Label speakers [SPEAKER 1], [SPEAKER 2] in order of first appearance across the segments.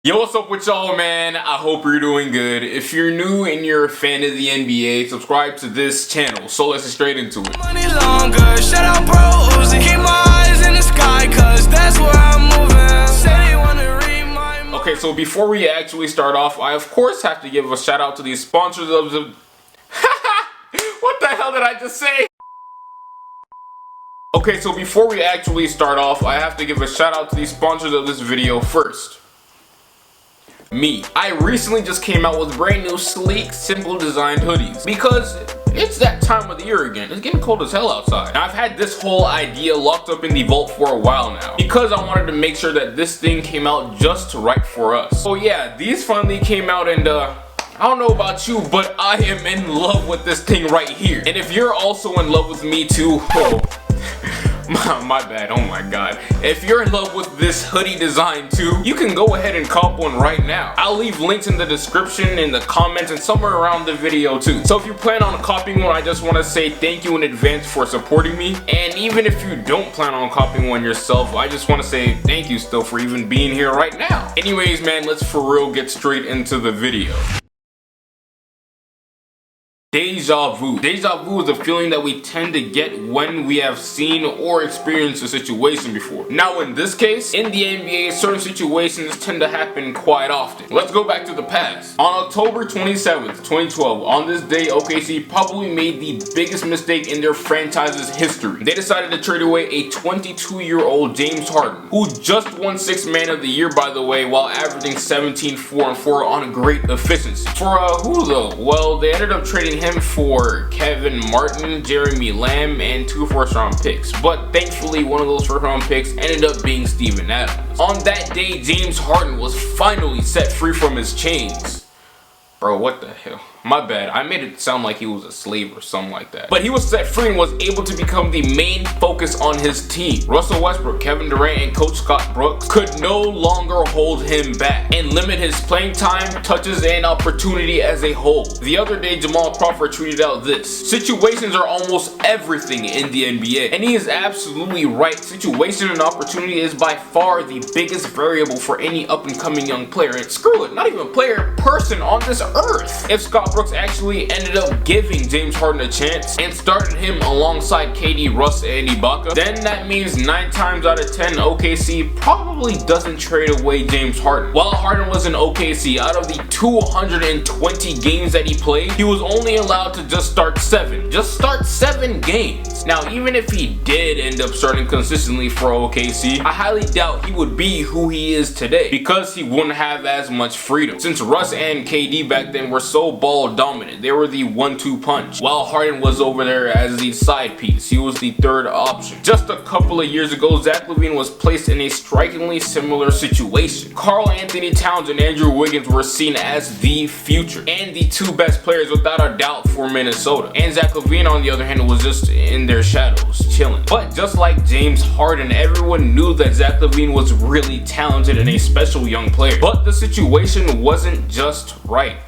[SPEAKER 1] Yo, what's up with y'all, man? I hope you're doing good. If you're new and you're a fan of the NBA, subscribe to this channel. So let's get straight into it.
[SPEAKER 2] Money longer, shout out bro Uzi. Keep my eyes in the sky, cause that's where I'm moving. Say they wanna read my mind.
[SPEAKER 1] Okay, so before we actually start off, I of course have to give a shout out to these sponsors of the... What the hell did I just say? Okay, so before we actually start off, I have to give a shout out to these sponsors of this video first. Me. I recently just came out with brand new, sleek, simple designed hoodies because it's that time of the year again. It's getting cold as hell outside. And I've had this whole idea locked up in the vault for a while now because I wanted to make sure that this thing came out just right for us. So yeah, these finally came out, and I don't know about you, but I am in love with this thing right here. And if you're also in love with me too, my bad, oh my god. If you're in love with this hoodie design too, you can go ahead and cop one right now. I'll leave links in the description, in the comments, and somewhere around the video too. So if you plan on copying one, I just want to say thank you in advance for supporting me. And even if you don't plan on copying one yourself, I just want to say thank you still for even being here right now. Anyways, man, let's for real get straight into the video. Deja vu. Deja vu is a feeling that we tend to get when we have seen or experienced a situation before. Now in this case, in the NBA, certain situations tend to happen quite often. Let's go back to the past. On October 27th, 2012, on this day, OKC probably made the biggest mistake in their franchise's history. They decided to trade away a 22-year-old James Harden, who just won 6th Man of the Year, by the way, while averaging 17, 4, and 4 on great efficiency. For who though? Well, they ended up trading him for Kevin Martin, Jeremy Lamb, and 2 first-round picks. But thankfully, one of those first-round picks ended up being Steven Adams. On that day, James Harden was finally set free from his chains. Bro, what the hell? My bad, I made it sound like he was a slave or something like that. But he was set free and was able to become the main focus on his team. Russell Westbrook, Kevin Durant, and Coach Scott Brooks could no longer hold him back and limit his playing time, touches, and opportunity as a whole. The other day, Jamal Crawford tweeted out this: "Situations are almost everything in the NBA." And he is absolutely right. Situation and opportunity is by far the biggest variable for any up-and-coming young player. And screw it, not even player, person on this earth. If Scott Brooks actually ended up giving James Harden a chance and started him alongside KD, Russ, and Ibaka, then that means 9 times out of 10 OKC probably doesn't trade away James Harden. While Harden was in OKC, out of the 220 games that he played, he was only allowed to just start 7. Just start 7 games. Now, even if he did end up starting consistently for OKC, I highly doubt he would be who he is today because he wouldn't have as much freedom. Since Russ and KD back then were so ball dominant, they were the 1-2 punch, while Harden was over there as the side piece. He was the third option. Just a couple of years ago, Zach LaVine was placed in a strikingly similar situation. Karl Anthony Towns and Andrew Wiggins were seen as the future and the 2 best players without a doubt for Minnesota. And Zach LaVine, on the other hand, was just in their shadows, chilling. But just like James Harden, everyone knew that Zach LaVine was really talented and a special young player. But the situation wasn't just right.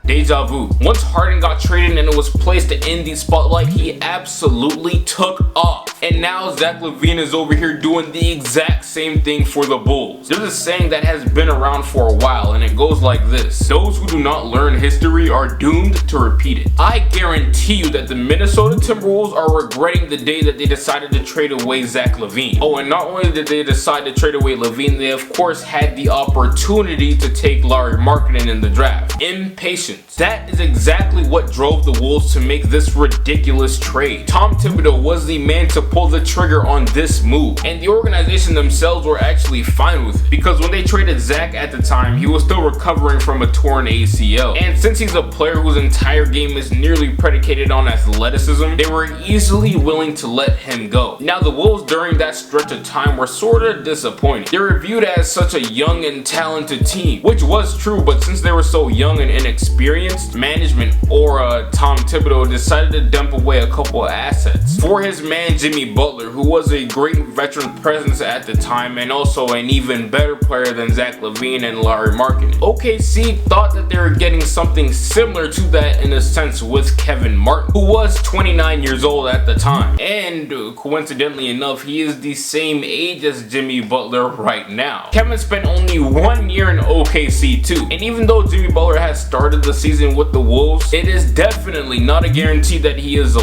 [SPEAKER 1] Deja vu. Once Harden got traded and it was placed in the spotlight, he absolutely took off. And now Zach LaVine is over here doing the exact same thing for the Bulls. There's a saying that has been around for a while, and it goes like this: those who do not learn history are doomed to repeat it. I guarantee you that the Minnesota Timberwolves are regretting the day that they decided to trade away Zach LaVine. Oh, and not only did they decide to trade away LaVine, they of course had the opportunity to take Lauri Markkanen in the draft. Impatience. That is exactly what drove the Wolves to make this ridiculous trade. Tom Thibodeau was the man to pull the trigger on this move, and the organization themselves were actually fine with it, because when they traded Zach at the time, he was still recovering from a torn ACL, and since he's a player whose entire game is nearly predicated on athleticism, they were easily willing to let him go. Now the Wolves during that stretch of time were sorta disappointed. They were viewed as such a young and talented team, which was true, but since they were so young and inexperienced, management or Tom Thibodeau decided to dump away a couple of assets for his man Jimmy Jimmy Butler, who was a great veteran presence at the time and also an even better player than Zach LaVine and Larry Markkinen. OKC thought that they were getting something similar to that in a sense with Kevin Martin, who was 29 years old at the time. And coincidentally enough, he is the same age as Jimmy Butler right now. Kevin spent only 1 year in OKC too. And even though Jimmy Butler has started the season with the Wolves, it is definitely not a guarantee that he is a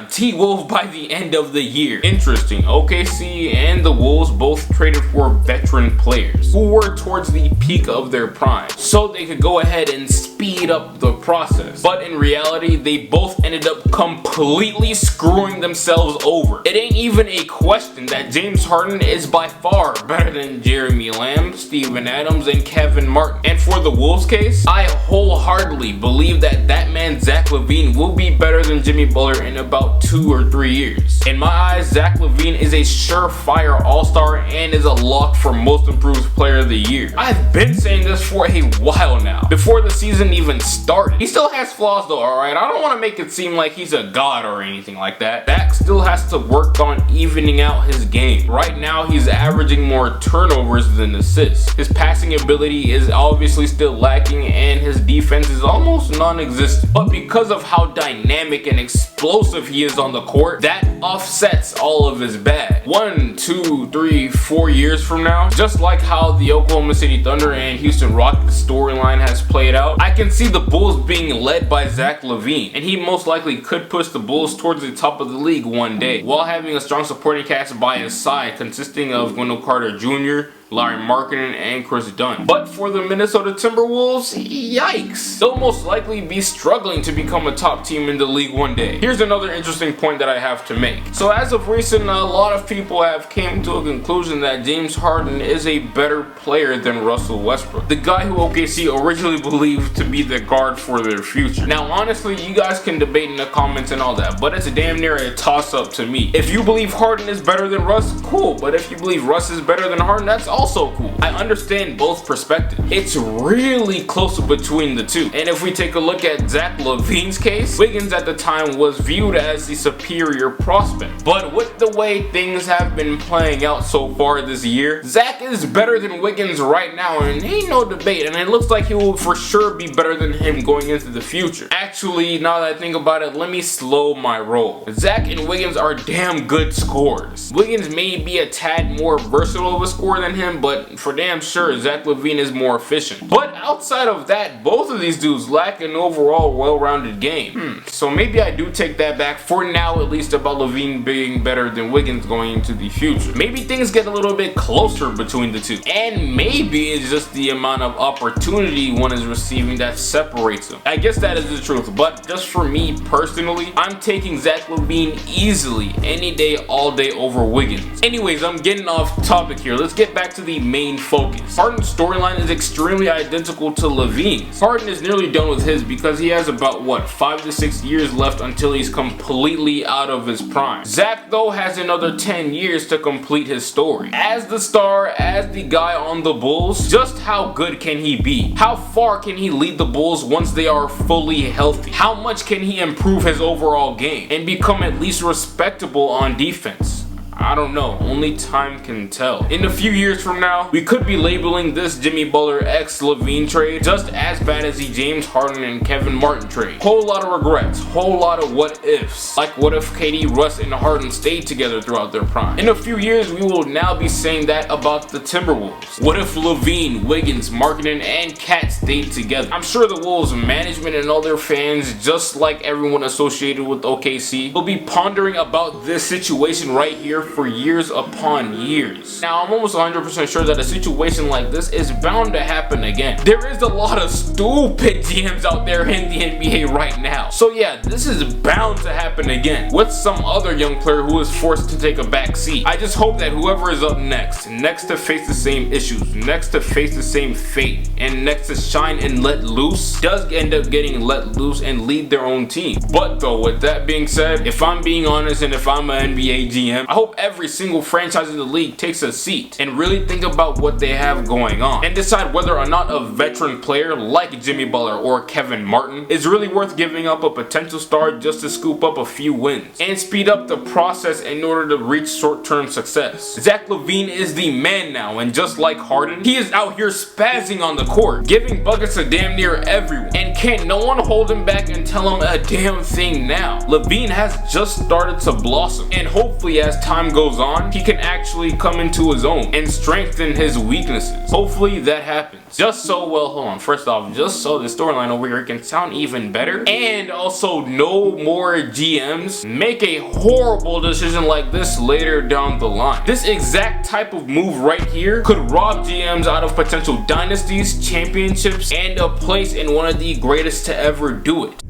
[SPEAKER 1] T-Wolf by the end of the year. Interesting, OKC and the Wolves both traded for veteran players who were towards the peak of their prime, so they could go ahead and speed up the process. But in reality, they both ended up completely screwing themselves over. It ain't even a question that James Harden is by far better than Jeremy Lamb, Steven Adams, and Kevin Martin. And for the Wolves case, I wholeheartedly believe that man Zach LaVine will be better than Jimmy Butler in about 2 or 3 years. In my eyes, Zach LaVine is a surefire all-star and is a lock for most improved player of the year. I've been saying this for a while now, before the season even started. He still has flaws though, alright? I don't want to make it seem like he's a god or anything like that. Zach still has to work on evening out his game. Right now, he's averaging more turnovers than assists. His passing ability is obviously still lacking and his defense is almost non-existent. But because of how dynamic and explosive he is on the court, that offsets all of his bad. 1, 2, 3, 4 years from now, just like how the Oklahoma City Thunder and Houston Rockets storyline has played out, I can see the Bulls being led by Zach LaVine, and he most likely could push the Bulls towards the top of the league one day, while having a strong supporting cast by his side consisting of Wendell Carter Jr., Larry Markkinen, and Chris Dunn. But for the Minnesota Timberwolves, yikes! They'll most likely be struggling to become a top team in the league one day. Here's another interesting point that I have to make. So as of recent, a lot of people have came to a conclusion that James Harden is a better player than Russell Westbrook, the guy who OKC originally believed to be the guard for their future. Now honestly, you guys can debate in the comments and all that, but it's damn near a toss-up to me. If you believe Harden is better than Russ, cool, but if you believe Russ is better than Harden, that's also cool. I understand both perspectives. It's really close between the two. And if we take a look at Zach LaVine's case, Wiggins at the time was viewed as the superior prospect. But with the way things have been playing out so far this year, Zach is better than Wiggins right now, and ain't no debate, and it looks like he will for sure be better than him going into the future. Actually, now that I think about it, let me slow my roll. Zach and Wiggins are damn good scorers. Wiggins may be a tad more versatile of a scorer than him, but for damn sure Zach LaVine is more efficient. But outside of that, both of these dudes lack an overall well-rounded game. So maybe I do take that back for now, at least, about LaVine being better than Wiggins going into the future. Maybe things get a little bit closer between the two, and maybe it's just the amount of opportunity one is receiving that separates them. I guess that is the truth, but just for me personally, I'm taking Zach LaVine easily any day, all day over Wiggins. Anyways, I'm getting off topic here. Let's get back to the main focus. Harden's storyline is extremely identical to LaVine's. Harden is nearly done with his because he has about 5 to 6 years left until he's completely out of his prime. Zach though has another 10 years to complete his story. As the star, as the guy on the Bulls, just how good can he be? How far can he lead the Bulls once they are fully healthy? How much can he improve his overall game and become at least respectable on defense? I don't know, only time can tell. In a few years from now, we could be labeling this Jimmy Butler x LaVine trade just as bad as the James Harden and Kevin Martin trade. Whole lot of regrets, whole lot of what ifs. Like what if KD, Russ, and Harden stayed together throughout their prime? In a few years, we will now be saying that about the Timberwolves. What if LaVine, Wiggins, Markkinen, and Cat stayed together? I'm sure the Wolves management and all their fans, just like everyone associated with OKC, will be pondering about this situation right here for years upon years. Now, I'm almost 100% sure that a situation like this is bound to happen again. There is a lot of stupid GMs out there in the NBA right now. So yeah, this is bound to happen again with some other young player who is forced to take a back seat. I just hope that whoever is up next to face the same issues, next to face the same fate, and next to shine and let loose, does end up getting let loose and lead their own team. But though, with that being said, if I'm being honest and if I'm an NBA GM, I hope hope every single franchise in the league takes a seat and really think about what they have going on and decide whether or not a veteran player like Jimmy Butler or Kevin Martin is really worth giving up a potential star just to scoop up a few wins and speed up the process in order to reach short-term success. Zach LaVine is the man now, and just like Harden, he is out here spazzing on the court, giving buckets to damn near everyone, and can't no one hold him back and tell him a damn thing now. LaVine has just started to blossom, and hopefully as time goes on, he can actually come into his own and strengthen his weaknesses. Hopefully that happens. Just so, well, hold on, first off, just so the storyline over here can sound even better, and also no more GMs make a horrible decision like this later down the line. This exact type of move right here could rob GMs out of potential dynasties, championships, and a place in one of the greatest to ever do it.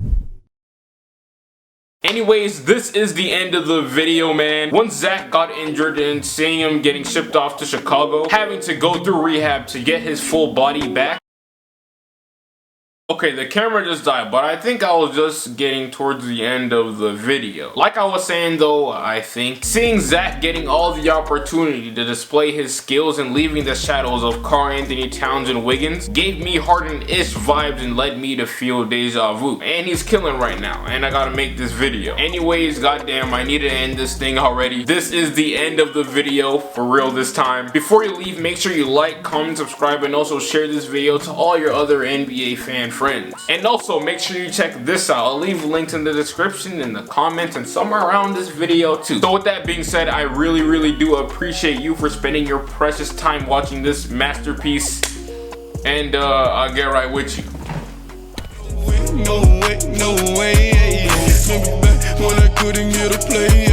[SPEAKER 1] Anyways, this is the end of the video, man. Once Zach got injured and seeing him getting shipped off to Chicago, having to go through rehab to get his full body back. Okay, the camera just died, but I think I was just getting towards the end of the video. Like I was saying though, I think seeing Zach getting all the opportunity to display his skills and leaving the shadows of Karl-Anthony Towns and Wiggins gave me Harden-ish vibes and led me to feel deja vu. And he's killing right now, and I gotta make this video. Anyways, goddamn, I need to end this thing already. This is the end of the video, for real this time. Before you leave, make sure you like, comment, subscribe, and also share this video to all your other NBA fan friends. And also make sure you check this out. I'll leave links in the description, in the comments, and somewhere around this video too. So with that being said, I really do appreciate you for spending your precious time watching this masterpiece, and I'll get right with you.
[SPEAKER 2] No way, remember back when I couldn't get a play,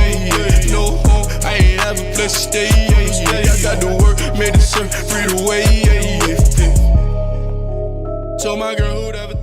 [SPEAKER 2] no home, I ain't have a place to stay, I got to work, made the shirt, free the way, told my girl who'd ever